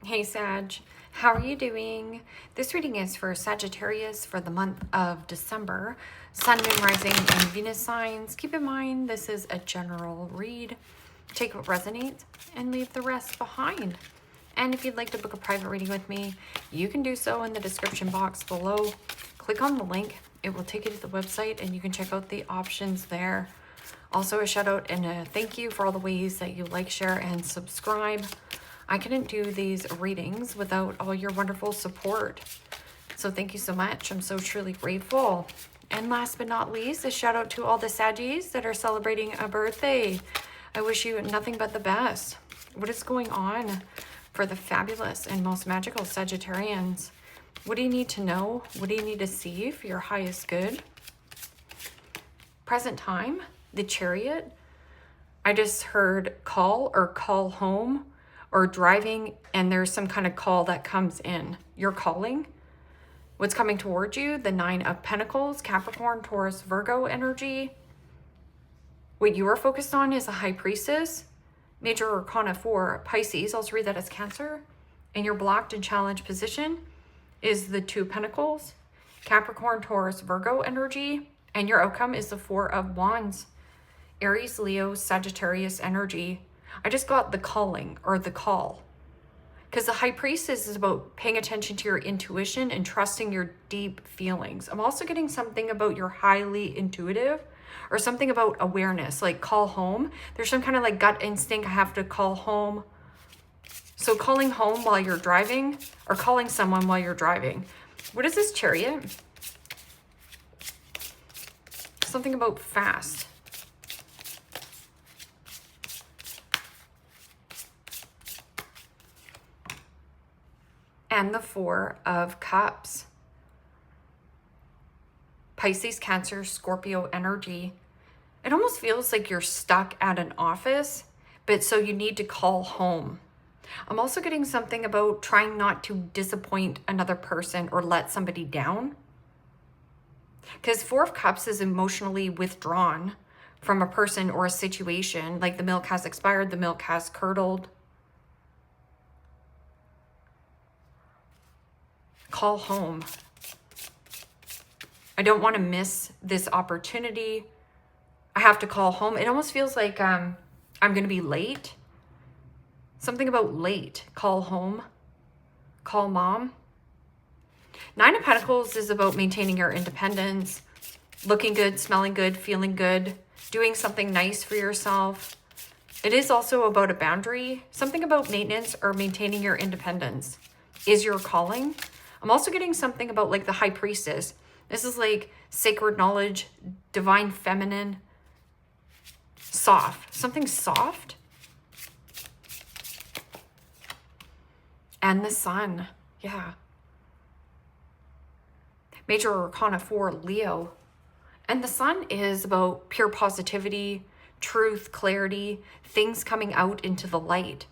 Hey Sag, how are you doing? This reading is for Sagittarius for the month of December. Sun, Moon, Rising, and Venus signs. Keep in mind this is a general read. Take what resonates and leave the rest behind. And if you'd like to book a private reading with me, you can do so in the description box below. Click on the link. It will take you to the website and you can check out the options there. Also a shout out and a thank you for all the ways that you like, share, and subscribe. I couldn't do these readings without all your wonderful support. So thank you so much. I'm so truly grateful. And last but not least, a shout out to all the Saggies that are celebrating a birthday. I wish you nothing but the best. What is going on for the fabulous and most magical Sagittarians? What do you need to know? What do you need to see for your highest good? Present time, the Chariot. I just heard call or call home, or driving, and there's some kind of call that comes in. You're calling. What's coming towards you? The Nine of Pentacles, Capricorn, Taurus, Virgo energy. What you are focused on is a High Priestess, Major Arcana 4, Pisces. I'll read that as Cancer. And your blocked and challenged position is the Two of Pentacles, Capricorn, Taurus, Virgo energy. And your outcome is the Four of Wands, Aries, Leo, Sagittarius energy. I just got the calling or the call, because the High Priestess is about paying attention to your intuition and trusting your deep feelings. I'm also getting something about you're highly intuitive, or something about awareness, like call home. There's some kind of like gut instinct. I have to call home. So calling home while you're driving, or calling someone while you're driving. What is this Chariot? Something about fast. And the Four of Cups. Pisces, Cancer, Scorpio energy. It almost feels like you're stuck at an office, but so you need to call home. I'm also getting something about trying not to disappoint another person or let somebody down. Because Four of Cups is emotionally withdrawn from a person or a situation. Like the milk has expired, the milk has curdled. Call home. I don't want to miss this opportunity. I have to call home. It almost feels like I'm going to be late. Something about late. Call home. Call mom. Nine of Pentacles is about maintaining your independence, looking good, smelling good, feeling good, doing something nice for yourself. It is also about a boundary. Something about maintenance or maintaining your independence is your calling. I'm also getting something about like the High Priestess. This is like sacred knowledge, divine feminine, soft. Something soft. And the Sun. Yeah. Major Arcana 4, Leo. And the Sun is about pure positivity, truth, clarity, things coming out into the light.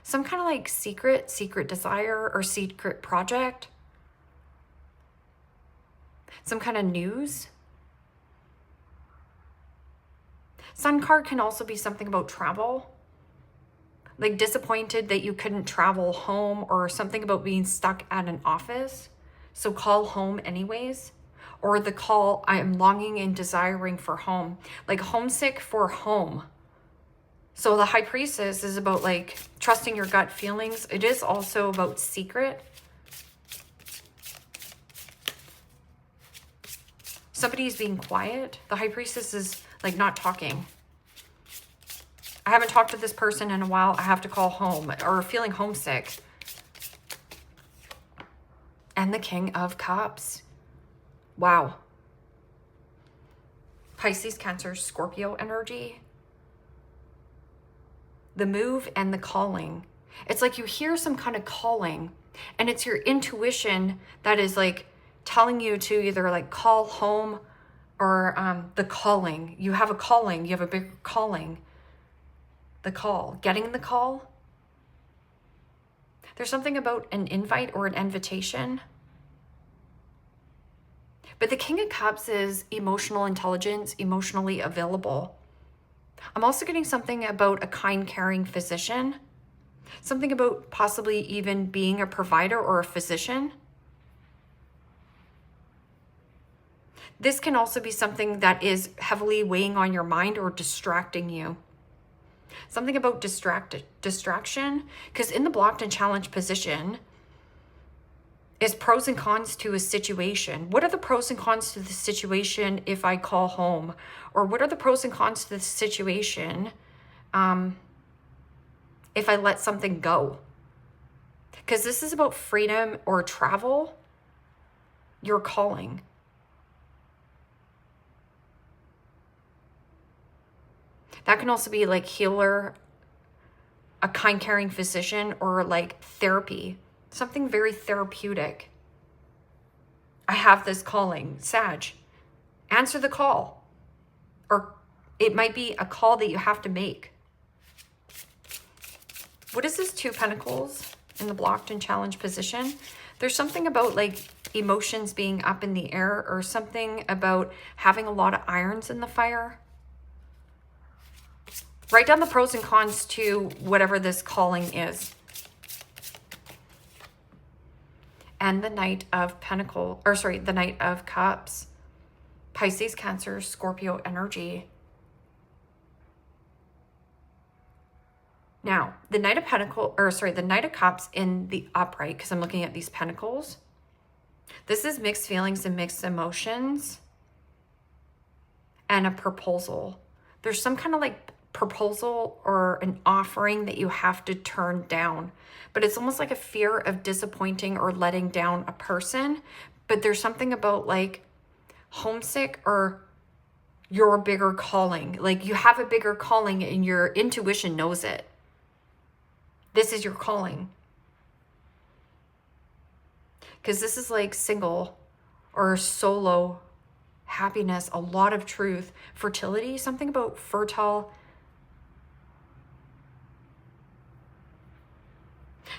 Some kind of like secret desire or secret project. Some kind of news. Sun card can also be something about travel. Like disappointed that you couldn't travel home, or something about being stuck at an office. So call home anyways. Or the call, I am longing and desiring for home. Like homesick for home. So the High Priestess is about like trusting your gut feelings. It is also about secret. Somebody's being quiet. The High Priestess is like not talking. I haven't talked to this person in a while. I have to call home, or feeling homesick. And the King of Cups. Wow. Pisces, Cancer, Scorpio energy. The move and the calling. It's like you hear some kind of calling, and it's your intuition that is like telling you to either like call home, or the calling. You have a calling. You have a bigger calling. The call. Getting the call. There's something about an invite or an invitation. But the King of Cups is emotional intelligence, emotionally available. I'm also getting something about a kind, caring physician. Something about possibly even being a provider or a physician. This can also be something that is heavily weighing on your mind or distracting you. Something about distraction, because in the blocked and challenged position is pros and cons to a situation. What are the pros and cons to the situation if I call home? Or what are the pros and cons to the situation if I let something go? Because this is about freedom or travel. You're calling. That can also be like healer, a kind, caring physician, or like therapy. Something very therapeutic. I have this calling. Sag, answer the call. Or it might be a call that you have to make. What is this 2 Pentacles in the blocked and challenged position? There's something about like emotions being up in the air, or something about having a lot of irons in the fire. Write down the pros and cons to whatever this calling is. And the Knight of Pentacles, or sorry, the Knight of Cups. Pisces, Cancer, Scorpio energy. Now, the Knight of Pentacles, or sorry, the Knight of Cups in the upright, because I'm looking at these pentacles. This is mixed feelings and mixed emotions. And a proposal. There's some kind of like proposal or an offering that you have to turn down, but it's almost like a fear of disappointing or letting down a person. But there's something about like homesick, or your bigger calling, like you have a bigger calling and your intuition knows it. This is your calling, because this is like single or solo happiness, a lot of truth, fertility, something about fertile.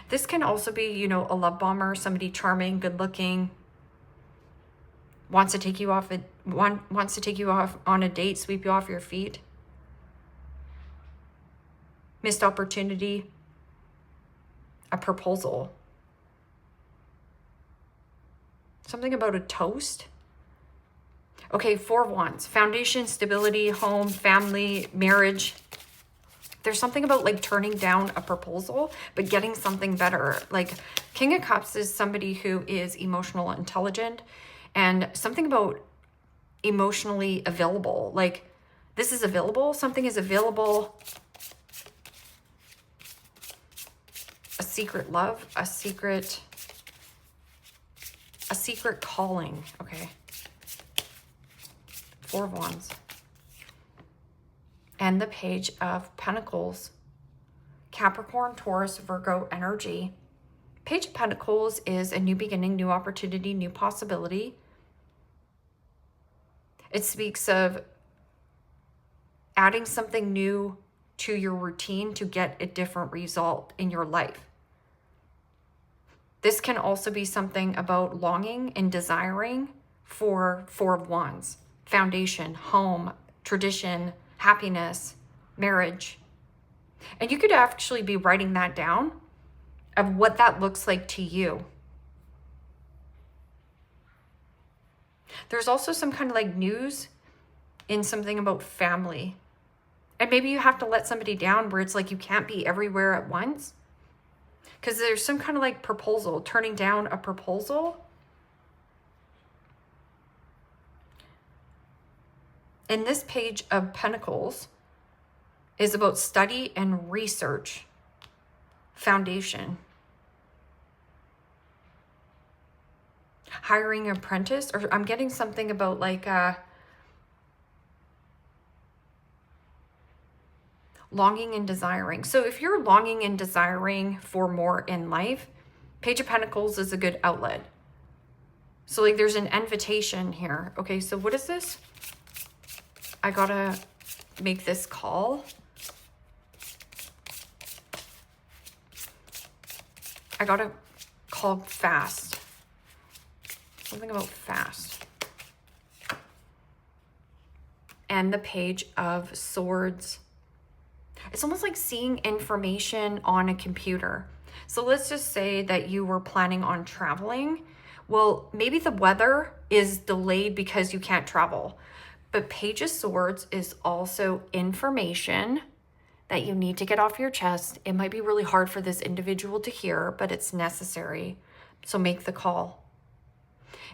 This can also be, you know, a love bomber, somebody charming, good looking, wants to take you off on a date, sweep you off your feet. Missed opportunity, a proposal. Something about a toast. Okay, 4 of Wands, foundation, stability, home, family, marriage. There's something about like turning down a proposal, but getting something better. Like King of Cups is somebody who is emotional, intelligent, and something about emotionally available. Like this is available, something is available. A secret love, a secret calling. Okay. 4 of Wands. And the Page of Pentacles. Capricorn, Taurus, Virgo energy. Page of Pentacles is a new beginning, new opportunity, new possibility. It speaks of adding something new to your routine to get a different result in your life. This can also be something about longing and desiring for 4 of Wands. Foundation, home, tradition, happiness, marriage. And you could actually be writing that down of what that looks like to you. There's also some kind of like news in something about family. And maybe you have to let somebody down where it's like you can't be everywhere at once. Because there's some kind of like proposal, turning down a proposal. And this Page of Pentacles is about study and research, foundation. Hiring an apprentice, or I'm getting something about like longing and desiring. So if you're longing and desiring for more in life, Page of Pentacles is a good outlet. So like there's an invitation here. Okay, so what is this? I gotta make this call. I gotta call fast. Something about fast. And the Page of Swords. It's almost like seeing information on a computer. So let's just say that you were planning on traveling. Well, maybe the weather is delayed because you can't travel. But Page of Swords is also information that you need to get off your chest. It might be really hard for this individual to hear, but it's necessary. So make the call.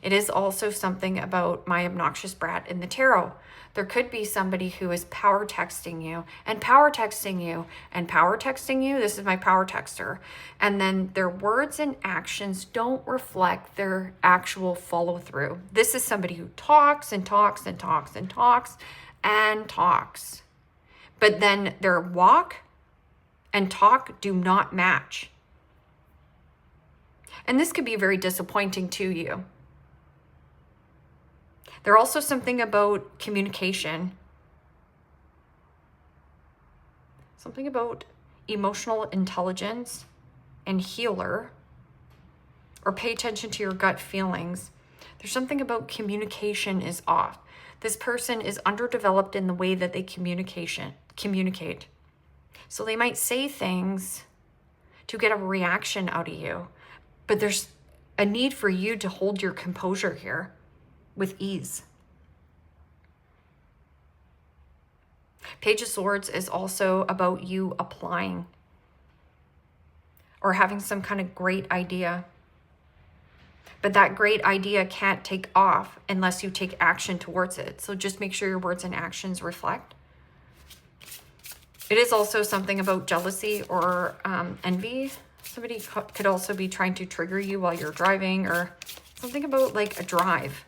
It is also something about my obnoxious brat in the tarot. There could be somebody who is power texting you and power texting you and power texting you. This is my power texter. And then their words and actions don't reflect their actual follow through. This is somebody who talks and talks and talks and talks and talks. But then their walk and talk do not match. And this could be very disappointing to you. There's also something about communication. Something about emotional intelligence and healer. Or pay attention to your gut feelings. There's something about communication is off. This person is underdeveloped in the way that they communicate. So they might say things to get a reaction out of you. But there's a need for you to hold your composure here with ease. Page of Swords is also about you applying or having some kind of great idea. But that great idea can't take off unless you take action towards it. So just make sure your words and actions reflect. It is also something about jealousy or envy. Somebody could also be trying to trigger you while you're driving, or something about like a drive.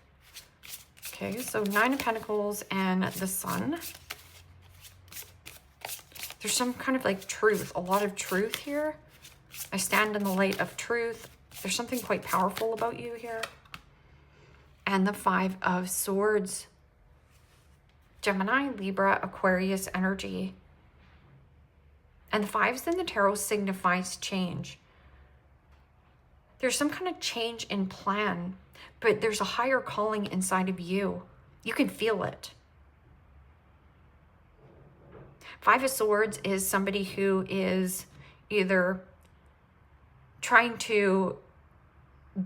Okay, so 9 of Pentacles and the Sun. There's some kind of like truth, a lot of truth here. I stand in the light of truth. There's something quite powerful about you here. And the 5 of Swords. Gemini, Libra, Aquarius energy. And the 5s in the tarot signifies change. There's some kind of change in plan, but there's a higher calling inside of you. You can feel it. 5 of Swords is somebody who is either trying to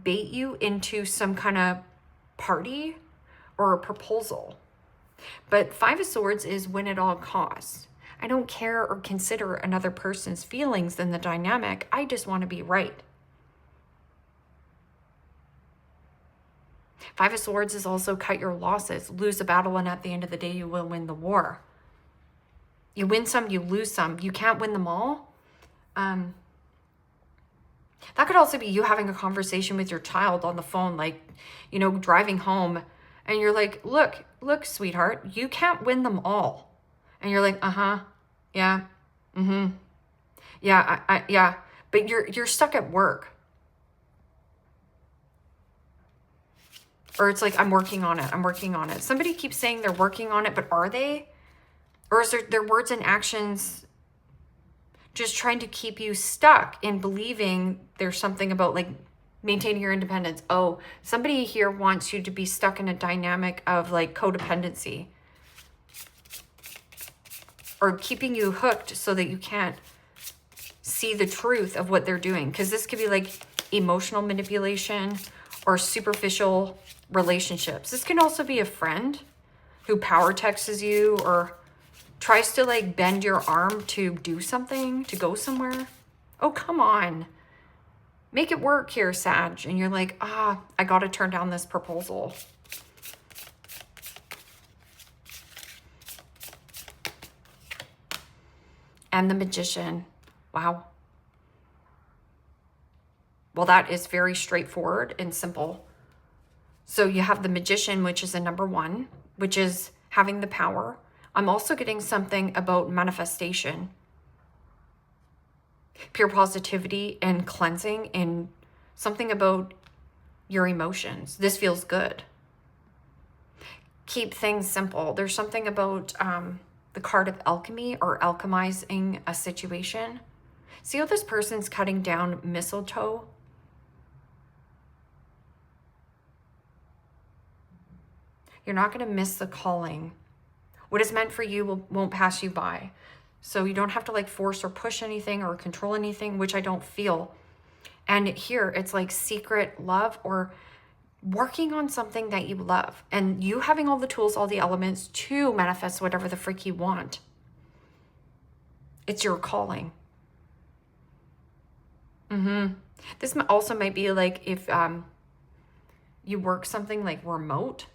bait you into some kind of party or a proposal. But 5 of Swords is win at all costs. I don't care or consider another person's feelings in the dynamic. I just want to be right. 5 of Swords is also cut your losses, lose a battle, and at the end of the day, you will win the war. You win some, you lose some. You can't win them all. That could also be you having a conversation with your child on the phone, like, you know, driving home, and you're like, look, sweetheart, you can't win them all. And you're like, yeah, yeah, yeah, but you're stuck at work. Or it's like, I'm working on it. Somebody keeps saying they're working on it, but are they? Or is their words and actions just trying to keep you stuck in believing there's something about like maintaining your independence? Oh, somebody here wants you to be stuck in a dynamic of like codependency. Or keeping you hooked so that you can't see the truth of what they're doing. Because this could be like emotional manipulation or superficial relationships. This can also be a friend who power texts you or tries to like bend your arm to do something, to go somewhere. Oh, come on. Make it work here, Sag. And you're like, I got to turn down this proposal. And the Magician. Wow. Well, that is very straightforward and simple. So you have the Magician, which is a number 1, which is having the power. I'm also getting something about manifestation, pure positivity and cleansing, and something about your emotions. This feels good. Keep things simple. There's something about the card of alchemy or alchemizing a situation. See how this person's cutting down mistletoe? You're not going to miss the calling. What is meant for you won't pass you by. So you don't have to like force or push anything or control anything, which I don't feel. And here it's like secret love or working on something that you love and you having all the tools, all the elements to manifest whatever the freak you want. It's your calling. This also might be like if you work something like remote.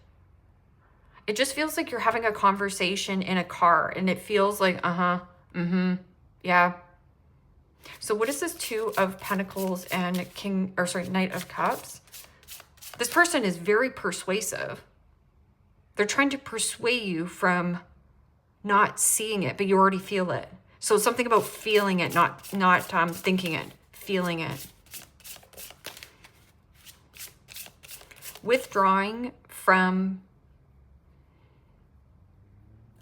It just feels like you're having a conversation in a car and it feels like, yeah. So what is this Two of Pentacles and Knight of Cups? This person is very persuasive. They're trying to persuade you from not seeing it, but you already feel it. So something about feeling it, not thinking it, feeling it. Withdrawing from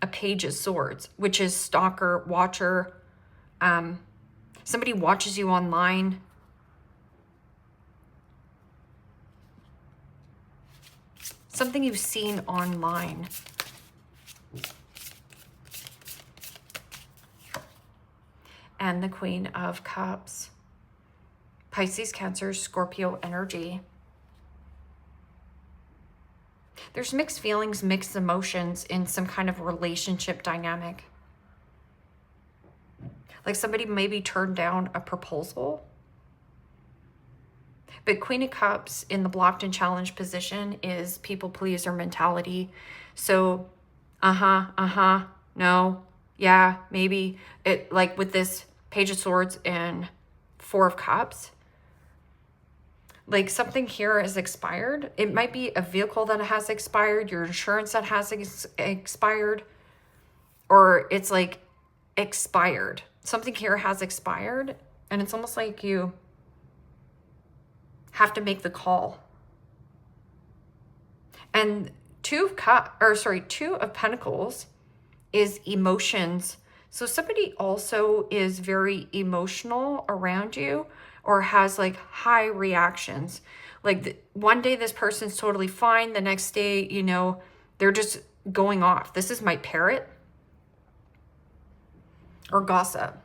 a Page of Swords, which is stalker, watcher. Somebody watches you online. Something you've seen online. And the Queen of Cups. Pisces, Cancer, Scorpio energy. There's mixed feelings, mixed emotions in some kind of relationship dynamic. Like somebody maybe turned down a proposal. But Queen of Cups in the blocked and challenged position is people pleaser mentality. So, no, yeah, maybe. It like with this Page of Swords and Four of Cups, like something here is expired. It might be a vehicle that has expired, your insurance that has expired, or it's like expired. Something here has expired, and it's almost like you have to make the call. And Two of Pentacles is emotions. So somebody also is very emotional around you or has like high reactions. Like one day this person's totally fine. The next day, you know, they're just going off. This is my parrot. Or gossip.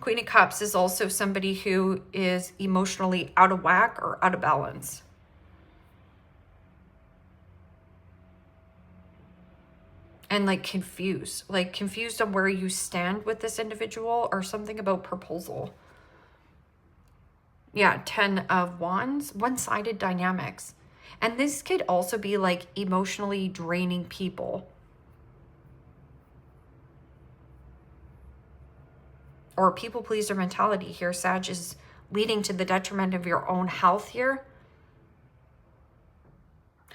Queen of Cups is also somebody who is emotionally out of whack or out of balance. And like confused on where you stand with this individual or something about proposal. Yeah, 10 of Wands, one-sided dynamics. And this could also be like emotionally draining people. Or people pleaser mentality here. Sag is leading to the detriment of your own health here.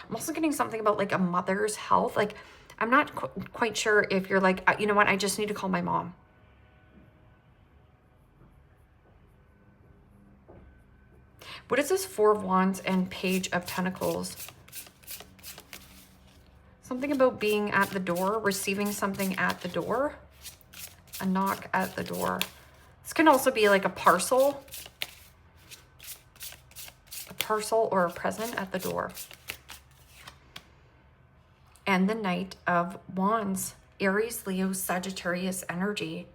I'm also getting something about like a mother's health. Like, I'm not quite sure if you're like, you know what, I just need to call my mom. What is this Four of Wands and Page of Pentacles? Something about being at the door, receiving something at the door. A knock at the door. This can also be like a parcel. A parcel or a present at the door. And the Knight of Wands, Aries, Leo, Sagittarius energy.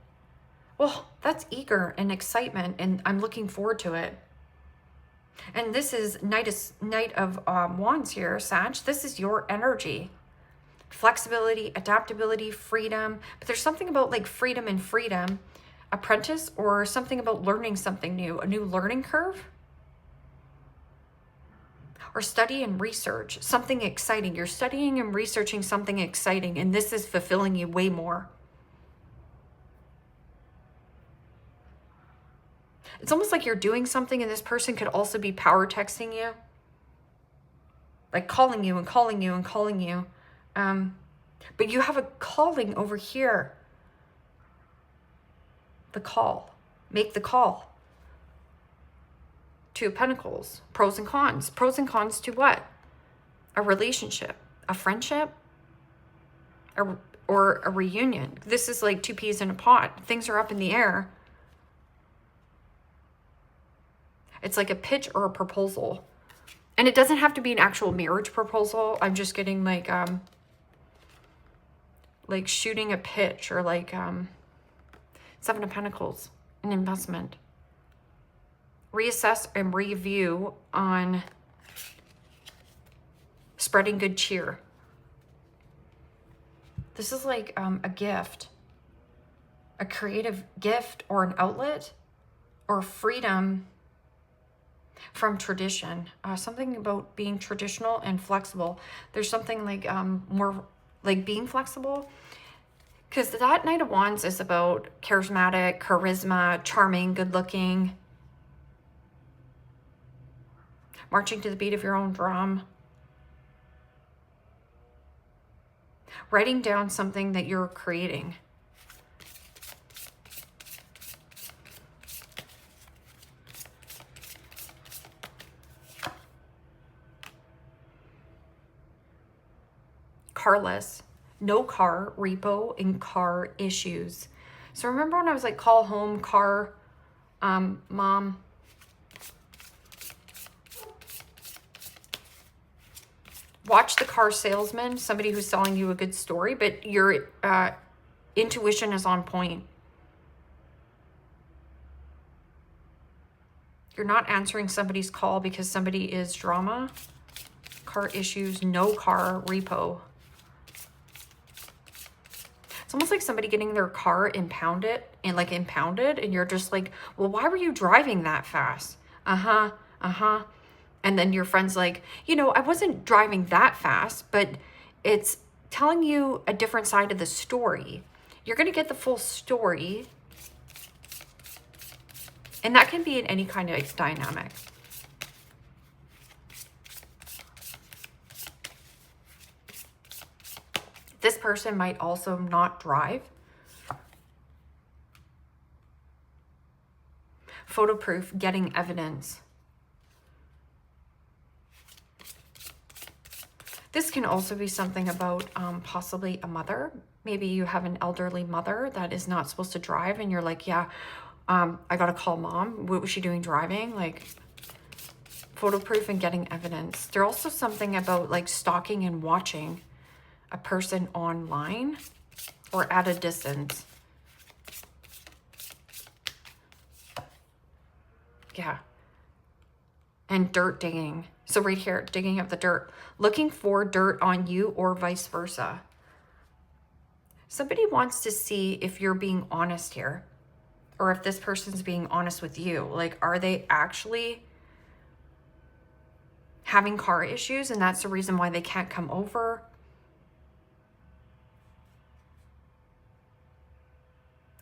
Well, that's eager and excitement, and I'm looking forward to it. And this is Knight of Wands here, Sag. This is your energy. Flexibility, adaptability, freedom. But there's something about like freedom and freedom. Apprentice or something about learning something new. A new learning curve. Or study and research, something exciting. You're studying and researching something exciting, and this is fulfilling you way more. It's almost like you're doing something, and this person could also be power texting you. Like calling you and calling you and calling you. But you have a calling over here. The call. Make the call. Two of Pentacles, pros and cons. Pros and cons to what? A relationship, a friendship, or a reunion. This is like two peas in a pot. Things are up in the air. It's like a pitch or a proposal. And it doesn't have to be an actual marriage proposal. I'm just getting like like shooting a pitch, or like Seven of Pentacles, an investment. Reassess and review on spreading good cheer. This is like a gift, a creative gift or an outlet, or freedom from tradition. Something about being traditional and flexible. There's something like more like being flexible, because that Knight of Wands is about charismatic, charisma, charming, good looking, marching to the beat of your own drum, writing down something that you're creating. Carless, no car, repo, and car issues. So remember when I was like, call home, car, mom. Watch the car salesman, somebody who's selling you a good story, but your intuition is on point. You're not answering somebody's call because somebody is drama. Car issues, no car, repo. It's almost like somebody getting their car impounded, and you're just like, well, why were you driving that fast? And then your friend's like, you know, I wasn't driving that fast, but it's telling you a different side of the story. You're going to get the full story. And that can be in any kind of dynamic. This person might also not drive. Photo proof, getting evidence. This can also be something about possibly a mother. Maybe you have an elderly mother that is not supposed to drive, and you're like, yeah, I got to call mom. What was she doing driving? Like, photo proof and getting evidence. There's also something about like stalking and watching a person online or at a distance. Yeah. And dirt digging. So right here, digging up the dirt. Looking for dirt on you or vice versa. Somebody wants to see if you're being honest here. Or if this person's being honest with you. Like, are they actually having car issues and that's the reason why they can't come over?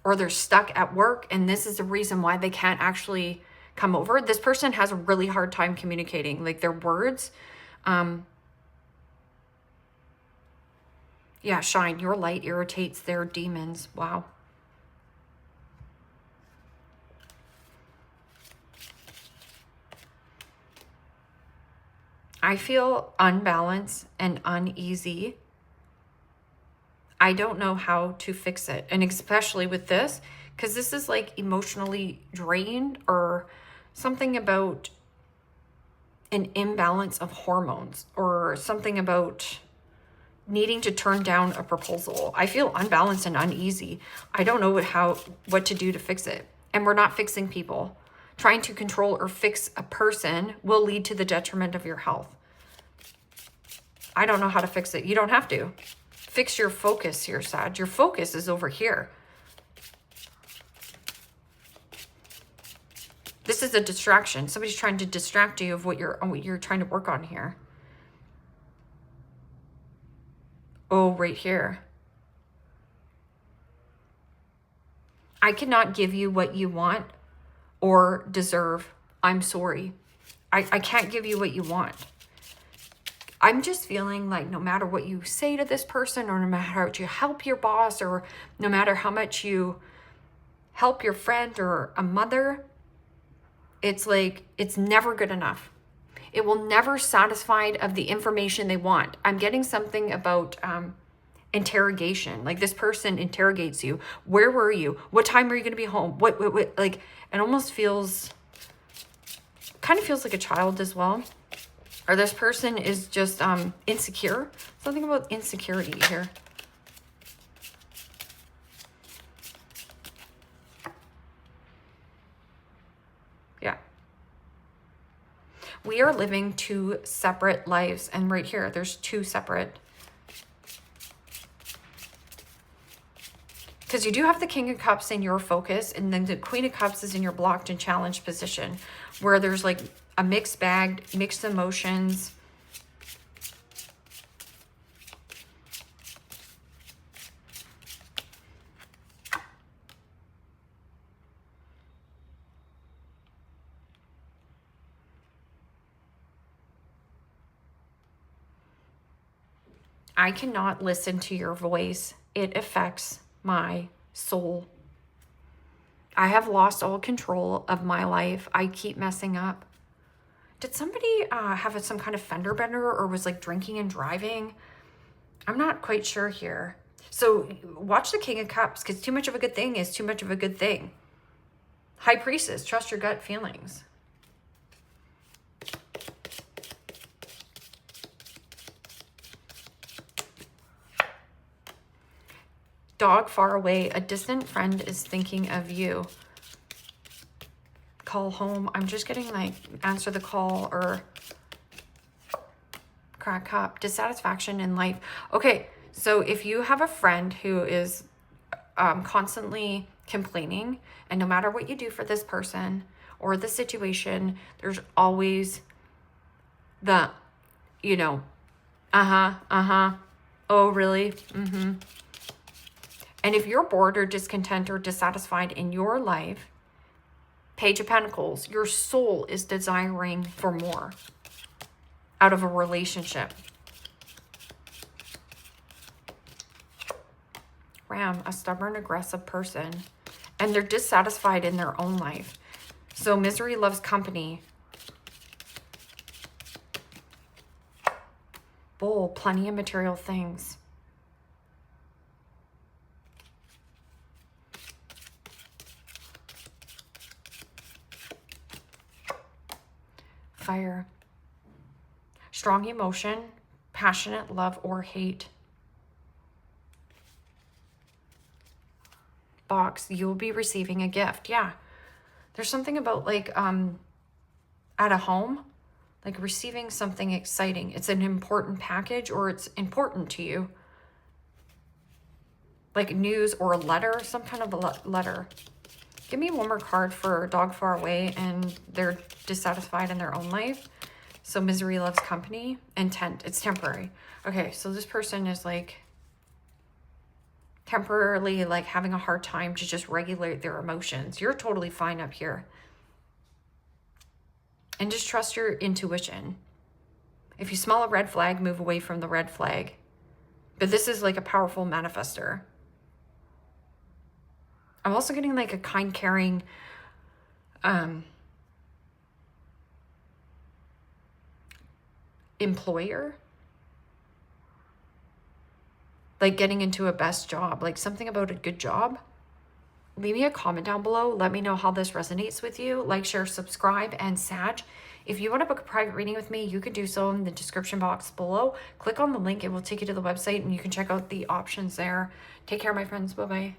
Or they're stuck at work and this is the reason why they can't actually come over. This person has a really hard time communicating, like their words. Yeah, shine. Your light irritates their demons. Wow. I feel unbalanced and uneasy. I don't know how to fix it. And especially with this, because this is like emotionally drained or something about an imbalance of hormones or something about needing to turn down a proposal. I feel unbalanced and uneasy. I don't know what to do to fix it. And we're not fixing people. Trying to control or fix a person will lead to the detriment of your health. I don't know how to fix it. You don't have to. Fix your focus here, Sag. Your focus is over here. This is a distraction. Somebody's trying to distract you of what you're trying to work on here. Oh, right here. I cannot give you what you want or deserve. I'm sorry. I can't give you what you want. I'm just feeling like no matter what you say to this person, or no matter how much you help your boss, or no matter how much you help your friend or a mother, it's like it's never good enough. It will never satisfy of the information they want. I'm getting something about interrogation. Like this person interrogates you. Where were you? What time were you going to be home? What, like, it almost feels, kind of feels like a child as well. Or this person is just insecure. Something about insecurity here. We are living two separate lives. And right here, there's two separate. Because you do have the King of Cups in your focus, and then the Queen of Cups is in your blocked and challenged position, where there's like a mixed bag, mixed emotions. I cannot listen to your voice. It affects my soul. I have lost all control of my life. I keep messing up. Did somebody have some kind of fender bender or was like drinking and driving? I'm not quite sure here. So watch the King of Cups, because too much of a good thing is too much of a good thing. High Priestess, trust your gut feelings. Dog far away, a distant friend is thinking of you. Call home. I'm just getting like answer the call or crack up. Dissatisfaction in life. Okay, so if you have a friend who is constantly complaining, and no matter what you do for this person or the situation, there's always the, you know, oh really, And if you're bored or discontent or dissatisfied in your life, Page of Pentacles, your soul is desiring for more out of a relationship. Ram, a stubborn, aggressive person. And they're dissatisfied in their own life. So misery loves company. Bull, plenty of material things. Fire. Strong emotion, passionate love or hate. Box, you'll be receiving a gift. Yeah. There's something about like at a home, like receiving something exciting. It's an important package or it's important to you. Like news or a letter, some kind of a letter. Give me one more card for dog far away and they're dissatisfied in their own life. So misery loves company. Intent, it's temporary. Okay, so this person is like temporarily like having a hard time to just regulate their emotions. You're totally fine up here. And just trust your intuition. If you smell a red flag, move away from the red flag. But this is like a powerful manifester. I'm also getting like a kind, caring, employer. Like getting into a best job, like something about a good job. Leave me a comment down below. Let me know how this resonates with you. Like, share, subscribe, and Sag. If you want to book a private reading with me, you can do so in the description box below. Click on the link. It will take you to the website and you can check out the options there. Take care, my friends. Bye-bye.